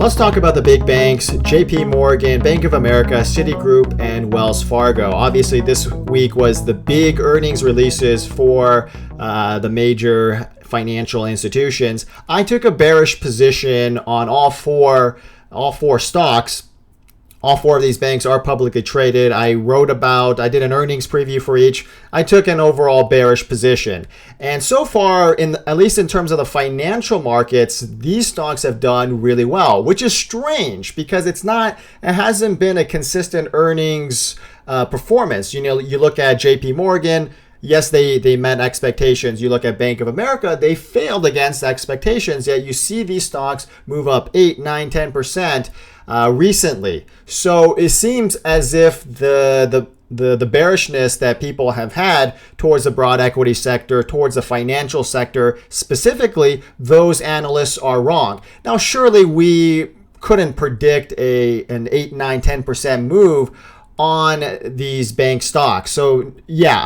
Let's talk about the big banks, JPMorgan, Bank of America, Citigroup, and Wells Fargo. Obviously, this week was the big earnings releases for the major financial institutions. I took a bearish position on all four stocks. All four of these banks are publicly traded. I did an earnings preview for each. I took an overall bearish position. And so far, at least in terms of the financial markets, these stocks have done really well, which is strange because it hasn't been a consistent earnings performance. You look at JPMorgan. Yes, they met expectations. You look at Bank of America, they failed against expectations, yet you see these stocks move up 8, 9, 10% recently. So it seems as if the bearishness that people have had towards the broad equity sector, towards the financial sector specifically, those analysts are wrong. Now, surely we couldn't predict an 8, 9, 10% move on these bank stocks. So yeah,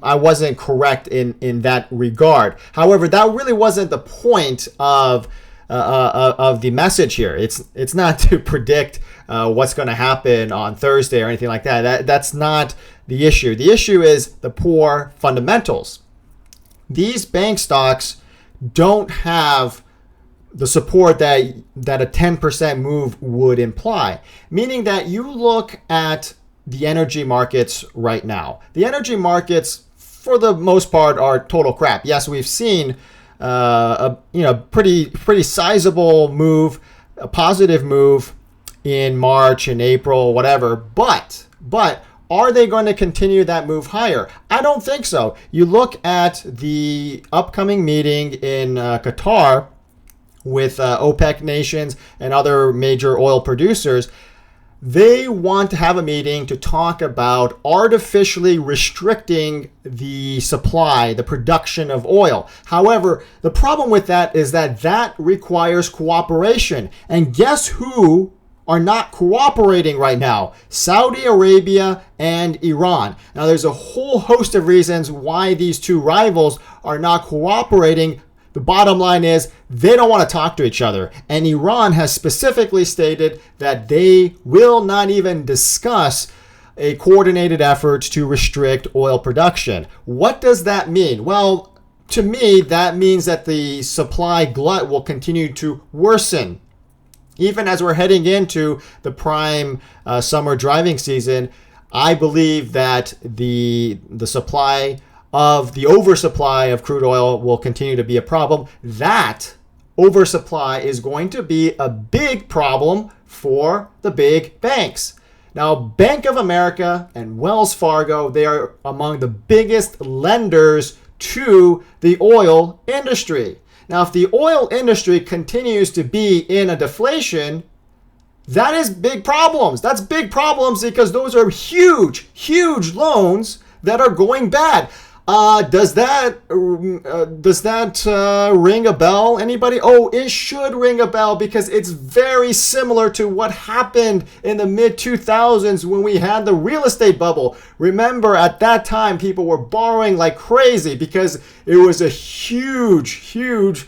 I wasn't correct in that regard. However, that really wasn't the point of the message here. It's not to predict what's going to happen on Thursday or anything like that. That's not the issue. The issue is the poor fundamentals. These bank stocks don't have the support that a 10% move would imply, meaning that you look at the energy markets right now. The energy markets, for the most part, are total crap. Yes, we've seen a pretty sizable move, a positive move in March and April, whatever. But are they going to continue that move higher? I don't think so. You look at the upcoming meeting in Qatar with OPEC nations and other major oil producers. They want to have a meeting to talk about artificially restricting the supply, the production of oil. However, the problem with that is that requires cooperation. And guess who are not cooperating right now? Saudi Arabia and Iran. Now, there's a whole host of reasons why these two rivals are not cooperating. The bottom line is they don't want to talk to each other. And Iran has specifically stated that they will not even discuss a coordinated effort to restrict oil production. What does that mean? Well, to me, that means that the supply glut will continue to worsen. Even as we're heading into the prime summer driving season, I believe that the oversupply of crude oil will continue to be a problem. That oversupply is going to be a big problem for the big banks. Now, Bank of America and Wells Fargo, they are among the biggest lenders to the oil industry. Now, if the oil industry continues to be in a deflation, that is big problems. That's big problems because those are huge, huge loans that are going bad. Does that ring a bell? Anybody? Oh, it should ring a bell because it's very similar to what happened in the mid-2000s when we had the real estate bubble. Remember, at that time, people were borrowing like crazy because it was a huge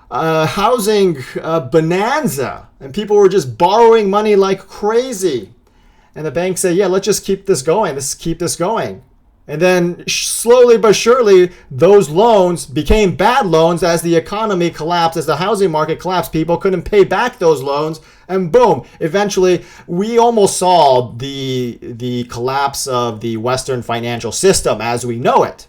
housing bonanza, and people were just borrowing money like crazy. And the banks say, yeah, let's just keep this going. Let's keep this going. And then slowly but surely, those loans became bad loans as the economy collapsed, as the housing market collapsed. People couldn't pay back those loans. And boom, eventually, we almost saw the collapse of the Western financial system as we know it.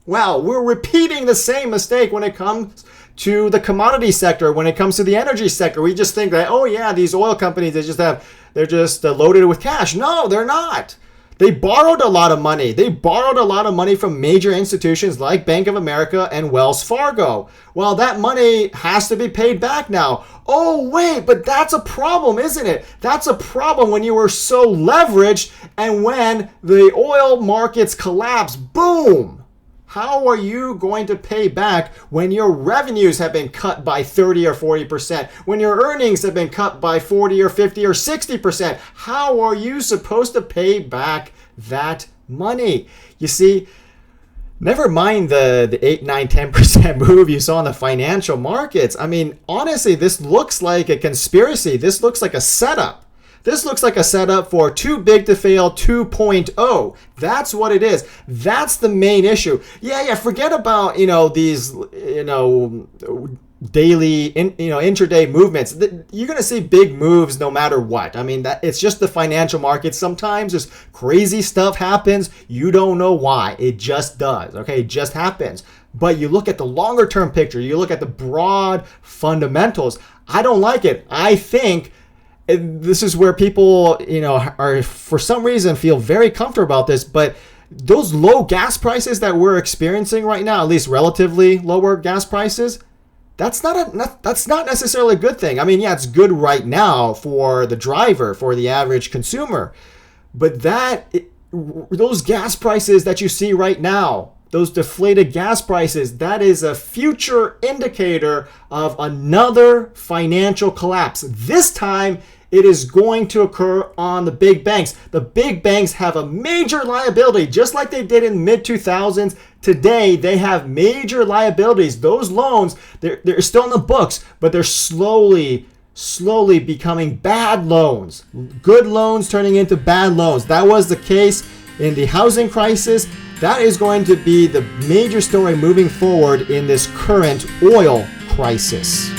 Well, we're repeating the same mistake when it comes to the commodity sector, when it comes to the energy sector. We just think that, oh yeah, these oil companies, they're just loaded with cash. No, they're not. They borrowed a lot of money. They borrowed a lot of money from major institutions like Bank of America and Wells Fargo. Well, that money has to be paid back now. Oh, wait, but that's a problem, isn't it? That's a problem when you were so leveraged and when the oil markets collapse, boom. How are you going to pay back when your revenues have been cut by 30 or 40%? When your earnings have been cut by 40 or 50 or 60%? How are you supposed to pay back that money? You see, Never mind the 8, 9, 10% move you saw in the financial markets. I mean, honestly, this looks like a conspiracy. This looks like a setup. This looks like a setup for too big to fail 2.0. That's what it is. That's the main issue. Yeah, forget about, these, daily, intraday movements. You're going to see big moves no matter what. I mean, it's just the financial markets. Sometimes this crazy stuff happens. You don't know why. It just does. Okay, it just happens. But you look at the longer term picture. You look at the broad fundamentals. I don't like it. I think this is where people, are for some reason feel very comfortable about this, but those low gas prices that we're experiencing right now, at least relatively lower gas prices, that's not necessarily a good thing. I mean, yeah, it's good right now for the driver, for the average consumer, but those gas prices that you see right now, those deflated gas prices, that is a future indicator of another financial collapse. This time, it is going to occur on the big banks. The big banks have a major liability, just like they did in mid-2000s. Today, they have major liabilities. Those loans, they're still in the books, but they're slowly becoming bad loans. Good loans turning into bad loans. That was the case in the housing crisis. That is going to be the major story moving forward in this current oil crisis.